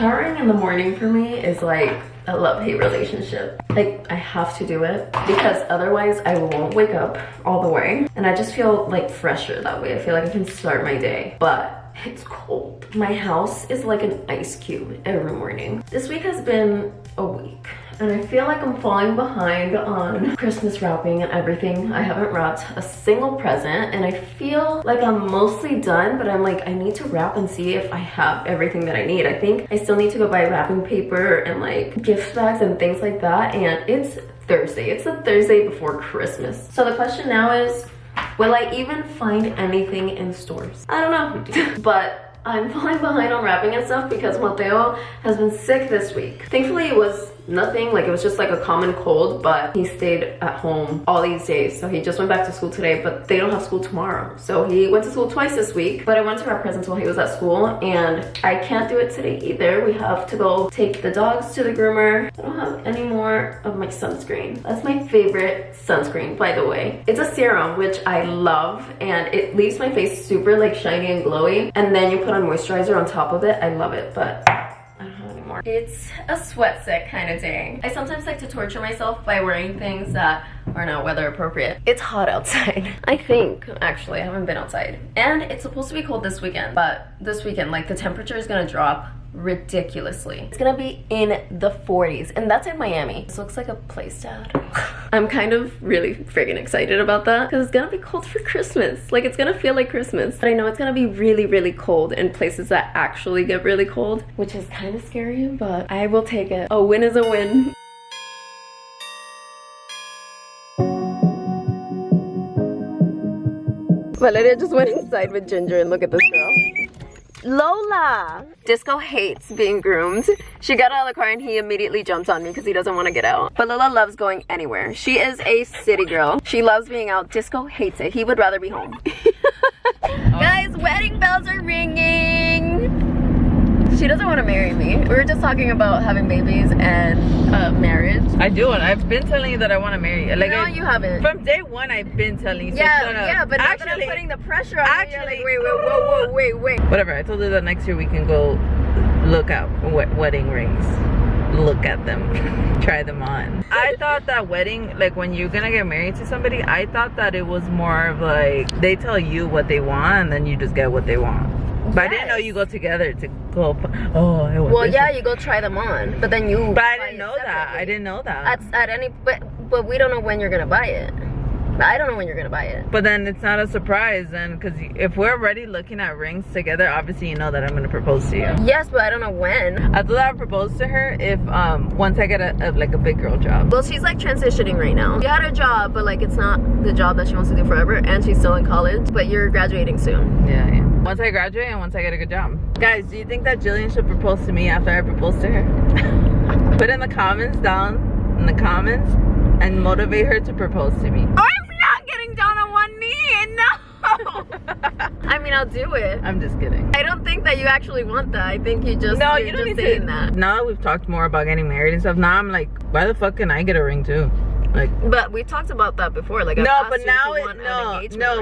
Showering in the morning for me is like a love-hate relationship. Like, I have to do it because otherwise I won't wake up all the way, and I just feel like fresher that way. I feel like I can start my day, but it's cold. My house is like an ice cube every morning. This week has been a week, and I feel like I'm falling behind on Christmas wrapping and everything. I haven't wrapped a single present, and I feel like I'm mostly done, but I'm like, I need to wrap and see if I have everything that I need. I think I still need to go buy wrapping paper and like gift bags and things like that, and it's Thursday. It's the Thursday before Christmas. So the question now is, will I even find anything in stores? I don't know. But I'm falling behind on wrapping and stuff because Mateo has been sick this week. Thankfully it was nothing, like it was just like a common cold, but he stayed at home all these days. So he just went back to school today, but they don't have school tomorrow. So he went to school twice this week, but I went to wrap presents while he was at school, and I can't do it today either. We have to go take the dogs to the groomer. I don't have any more of my sunscreen. That's my favorite sunscreen, by the way. It's a serum, which I love, and it leaves my face super like shiny and glowy, and then you put on moisturizer on top of it. I love it, but it's a sweat set kind of day. I sometimes like to torture myself by wearing things that are not weather appropriate. It's hot outside. I think, actually, I haven't been outside. And it's supposed to be cold this weekend, but this weekend, like, the temperature is gonna drop ridiculously. It's gonna be in the 40s, and that's in Miami. This looks like a place to have. I'm kind of really freaking excited about that because it's gonna be cold for Christmas. Like, it's gonna feel like Christmas, but I know it's gonna be really, really cold in places that actually get really cold, which is kind of scary, but I will take it. A win is a win. Valeria just went inside with Ginger, and look at this girl. Lola! Disco hates being groomed. She got out of the car and he immediately jumps on me because he doesn't want to get out. But Lola loves going anywhere. She is a city girl. She loves being out. Disco hates it. He would rather be home. Guys, wedding bells are ringing! She doesn't want to marry me. We were just talking about having babies and marriage. I do, and I've been telling you that I want to marry you. Like, no, you haven't. From day one, I've been telling you. So yeah, but now that I'm putting the pressure on you, you're like, wait. Whatever, I told her that next year we can go look at wedding rings. Look at them. Try them on. I thought that wedding, like when you're gonna get married to somebody, I thought that it was more of like, they tell you what they want and then you just get what they want. But yes. I didn't know you go together to go. Oh, I want. Well, yeah, you go try them on, but then you. But I didn't know that. I didn't know that. At any, but we don't know when you're gonna buy it. I don't know when you're gonna buy it. But then it's not a surprise then, because if we're already looking at rings together, obviously you know that I'm gonna propose to you. Yes, but I don't know when. I thought I would propose to her if once I get a like a big girl job. Well, she's like transitioning right now. She had a job, but like it's not the job that she wants to do forever, and she's still in college. But you're graduating soon. Yeah. Once I graduate and once I get a good job. Guys, do you think that Jillian should propose to me after I propose to her? Put in the comments down in the comments and motivate her to propose to me. I'm not getting down on one knee. No. I mean, I'll do it. I'm just kidding. I don't think that you actually want that. I think you just no, you don't need saying to. That. Now that we've talked more about getting married and stuff, now I'm like, why the fuck can I get a ring too? Like, but we talked about that before. Like, no, but now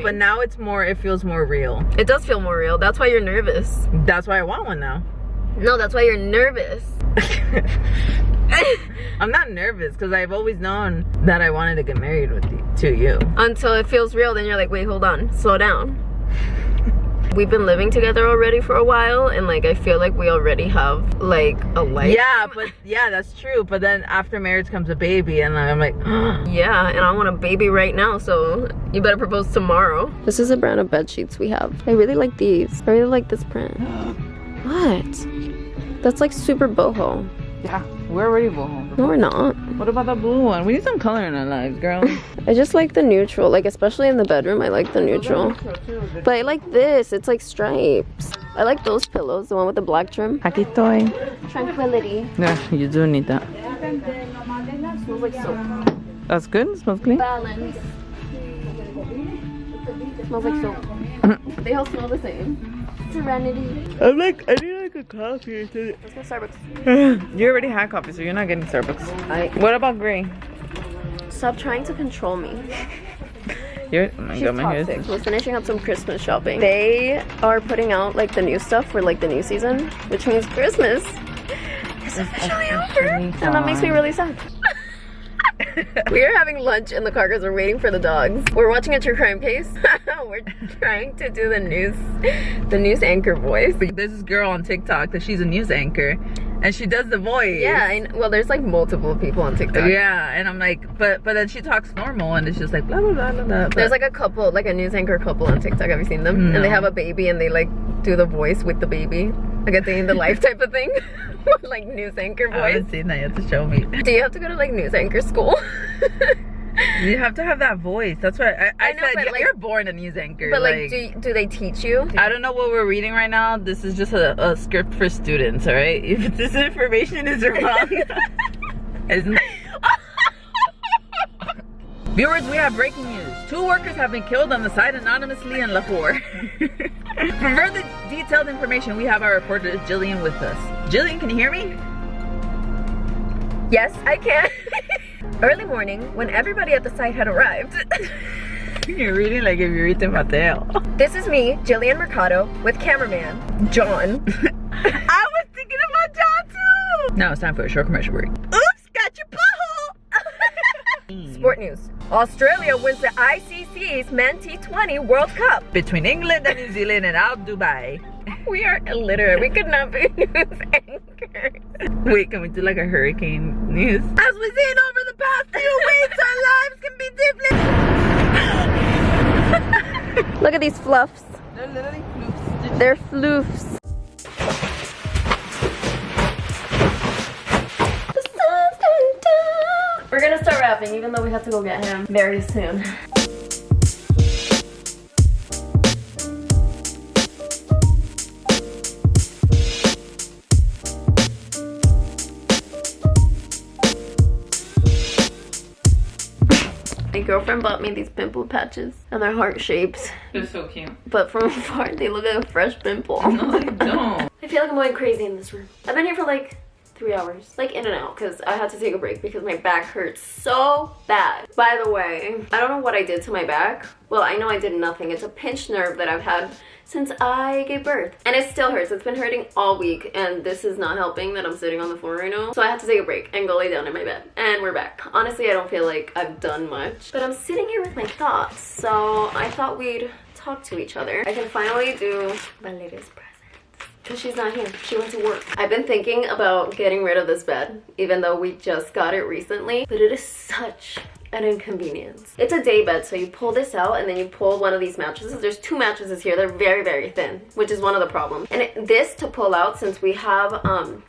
but now it's more. It feels more real. It does feel more real. That's why you're nervous. That's why I want one now. No, that's why you're nervous. I'm not nervous because I've always known that I wanted to get married to you. Until it feels real, then you're like, wait, hold on, slow down. We've been living together already for a while, and like I feel like we already have like a life. Yeah, but yeah, that's true. But then after marriage comes a baby, and I'm like, yeah, and I want a baby right now, so you better propose tomorrow. This is a brand of bed sheets we have. I really like these. I really like this print. What? That's like super boho. Yeah, we're already boho. No, we're not. What about the blue one? We need some color in our lives, girl. I just like the neutral, like especially in the bedroom. I like the neutral. But I like this. It's like stripes. I like those pillows, the one with the black trim. Aquí estoy. Tranquility. Yeah, you do need that. It smells like soap. That's good. It smells clean. Balance. It smells like soap. They all smell the same. Serenity. I need like a coffee. Let's go Starbucks. You already had coffee, so you're not getting Starbucks. What about gray? Stop trying to control me. You're, oh my God, my hair is... We're finishing up some Christmas shopping. They are putting out like the new stuff for like the new season, which means Christmas. it's officially over. And that makes me really sad. We are having lunch in the car because we're waiting for the dogs. We're watching a true crime case. We're trying to do the news anchor voice. There's this girl on TikTok that she's a news anchor and she does the voice. Yeah, well, there's like multiple people on TikTok. Yeah, and I'm like, but then she talks normal and it's just like blah blah blah blah blah. There's like a couple, like a news anchor couple on TikTok. Have you seen them? No. And they have a baby and they like do the voice with the baby, like a day in the life type of thing. Like news anchor voice. I haven't seen that. You have to show me. Do you have to go to like news anchor school? You have to have that voice. That's what I know, said. but, like, you're born a news anchor. But like, do they teach you? I don't know what we're reading right now. This is just a script for students, all right? If this information is wrong, isn't Viewers, we have breaking news. 2 workers have been killed on the site anonymously in Lahore. For further detailed information, we have our reporter Jelian with us. Jelian, can you hear me? Yes, I can. Early morning, when everybody at the site had arrived. You're reading like if you're reading Mateo. This is me, Jelian Mercado, with cameraman John. I was thinking about John too. Now it's time for a short commercial break. Oops, got your butthole. Sport news. Australia wins the ICC's Men T20 World Cup. Between England and New Zealand and out Dubai. We are illiterate. We could not be news anchors. Wait, can we do like a hurricane news? As we've seen over the past few weeks, our lives can be deeply... Look at these fluffs. They're literally floofs. They're floofs. The sun's going down. We're gonna start wrapping, even though we have to go get him very soon. My girlfriend bought me these pimple patches and they're heart shapes. They're so cute. But from afar, they look like a fresh pimple. No, they don't. I feel like I'm going crazy in this room. I've been here for like 3 hours, like in and out, because I had to take a break because my back hurts so bad. By the way, I don't know what I did to my back. Well, I know I did nothing. It's a pinched nerve that I've had since I gave birth. And it still hurts. It's been hurting all week and this is not helping that I'm sitting on the floor right now. So I had to take a break and go lay down in my bed. And we're back. Honestly, I don't feel like I've done much, but I'm sitting here with my thoughts. So I thought we'd talk to each other. I can finally do my latest present. Because she's not here. She went to work. I've been thinking about getting rid of this bed, even though we just got it recently. But it is such an inconvenience. It's a day bed, so you pull this out and then you pull one of these mattresses. There's 2 mattresses here. They're very, very thin, which is one of the problems. And this to pull out, since we have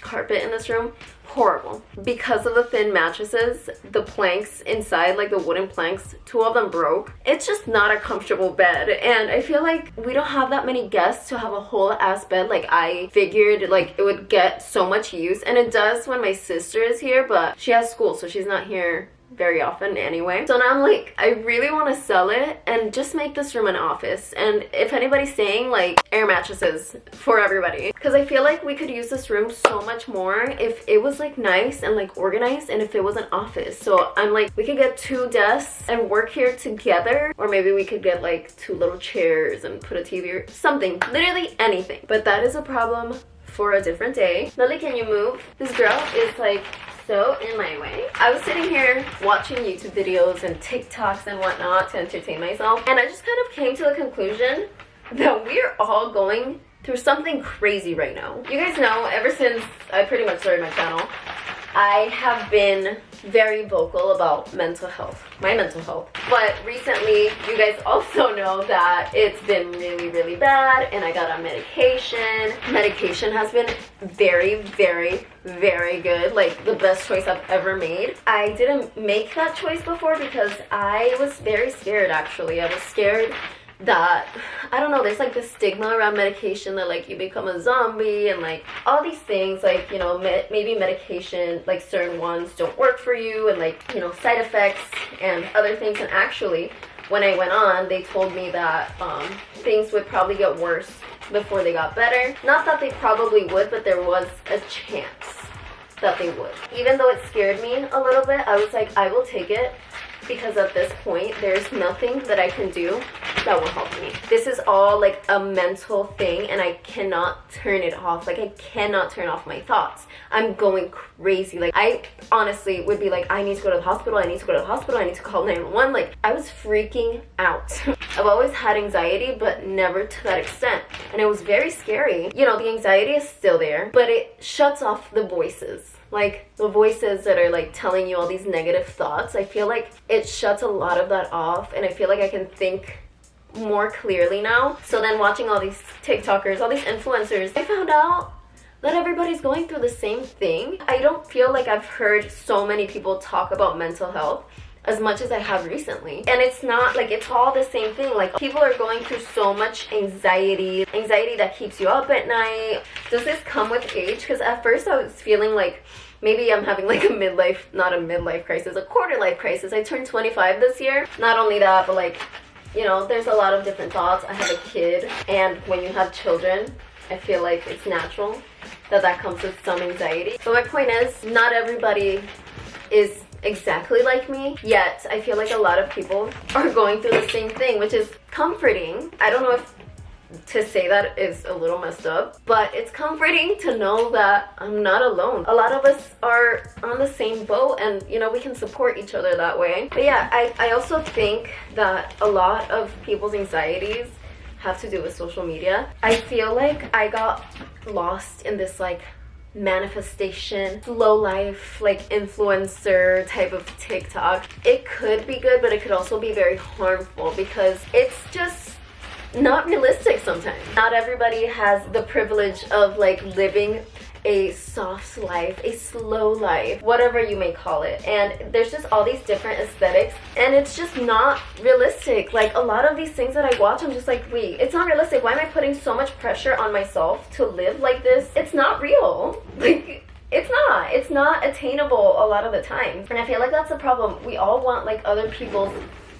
carpet in this room, horrible. Because of the thin mattresses, the planks inside, like the wooden planks, 2 of them broke. It's just not a comfortable bed, and I feel like we don't have that many guests to have a whole ass bed. Like I figured like it would get so much use, and it does when my sister is here, but she has school, so she's not here very often anyway. So now I'm like, I really want to sell it and just make this room an office. And if anybody's saying, like, air mattresses for everybody, because I feel like we could use this room so much more if it was like nice and like organized, and if it was an office. So I'm like, we could get 2 desks and work here together, or maybe we could get like 2 little chairs and put a TV or something, literally anything. But that is a problem for a different day. Lily, can you move? This girl is like so in my way. I was sitting here watching YouTube videos and TikToks and whatnot to entertain myself, and I just kind of came to the conclusion that we're all going through something crazy right now. You guys know, ever since I pretty much started my channel, I have been very vocal about mental health, my mental health. But recently, you guys also know that it's been really, really bad, and I got on medication. Medication has been very, very, very good. Like the best choice I've ever made. I didn't make that choice before because I was very scared, actually. I was scared that, I don't know, there's like this stigma around medication that like you become a zombie and like all these things, like, you know, maybe medication, like certain ones don't work for you, and like, you know, side effects and other things. And actually, when I went on, they told me that things would probably get worse before they got better. Not that they probably would, but there was a chance that they would. Even though it scared me a little bit, I was like, I will take it because at this point there's nothing that I can do that will help me. This is all like a mental thing, and I cannot turn it off. Like, I cannot turn off my thoughts. I'm going crazy. Like, I honestly would be like, I need to go to the hospital, I need to go to the hospital, I need to call 911. Like, I was freaking out. I've always had anxiety, but never to that extent, and it was very scary. You know, the anxiety is still there, but it shuts off the voices. Like, the voices that are like telling you all these negative thoughts, I feel like it shuts a lot of that off, and I feel like I can think more clearly now. So then watching all these TikTokers, all these influencers, I found out that everybody's going through the same thing. I don't feel like I've heard so many people talk about mental health as much as I have recently. And it's not like, it's all the same thing. Like, people are going through so much anxiety that keeps you up at night. Does this come with age? Because at first I was feeling like maybe I'm having like a midlife, not a midlife crisis, a quarter life crisis. I turned 25 this year. Not only that, but like, you know, there's a lot of different thoughts. I have a kid, and when you have children, I feel like it's natural that comes with some anxiety. So my point is, not everybody is exactly like me, yet I feel like a lot of people are going through the same thing, which is comforting. I don't know if to say that is a little messed up, but it's comforting to know that I'm not alone. A lot of us are on the same boat, and you know, we can support each other that way. But yeah, I also think that a lot of people's anxieties have to do with social media. I feel like I got lost in this like manifestation, slow life, like influencer type of TikTok. It could be good, but it could also be very harmful because it's just not realistic sometimes. Not everybody has the privilege of like living a soft life, a slow life, whatever you may call it. And there's just all these different aesthetics, and it's just not realistic. Like, a lot of these things that I watch, I'm just like, wait, it's not realistic. Why am I putting so much pressure on myself to live like this? It's not real. Like, it's not attainable a lot of the time. And I feel like that's the problem. We all want like other people's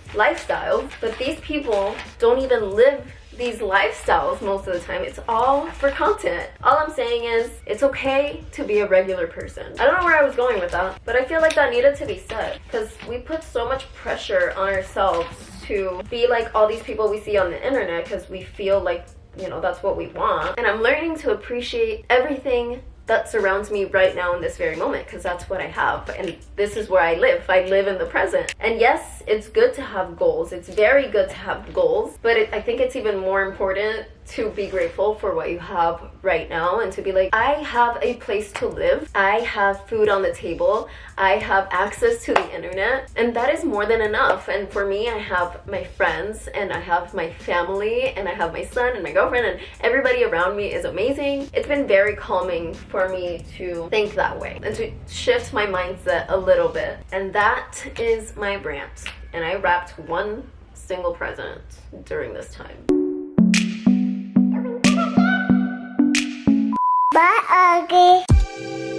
lifestyles, but these people don't even live these lifestyles most of the time. It's all for content. All I'm saying is, it's okay to be a regular person. I don't know where I was going with that, but I feel like that needed to be said, because we put so much pressure on ourselves to be like all these people we see on the internet, because we feel like, you know, that's what we want. And I'm learning to appreciate everything that surrounds me right now in this very moment, because that's what I have, and this is where I live. I live in the present. And yes, it's good to have goals. It's very good to have goals, but I think it's even more important to be grateful for what you have right now, and to be like, I have a place to live, I have food on the table, I have access to the internet, and that is more than enough. And for me, I have my friends, and I have my family, and I have my son and my girlfriend, and everybody around me is amazing. It's been very calming for me to think that way and to shift my mindset a little bit. And that is my rant, and I wrapped one single present during this time. Bye, Augie.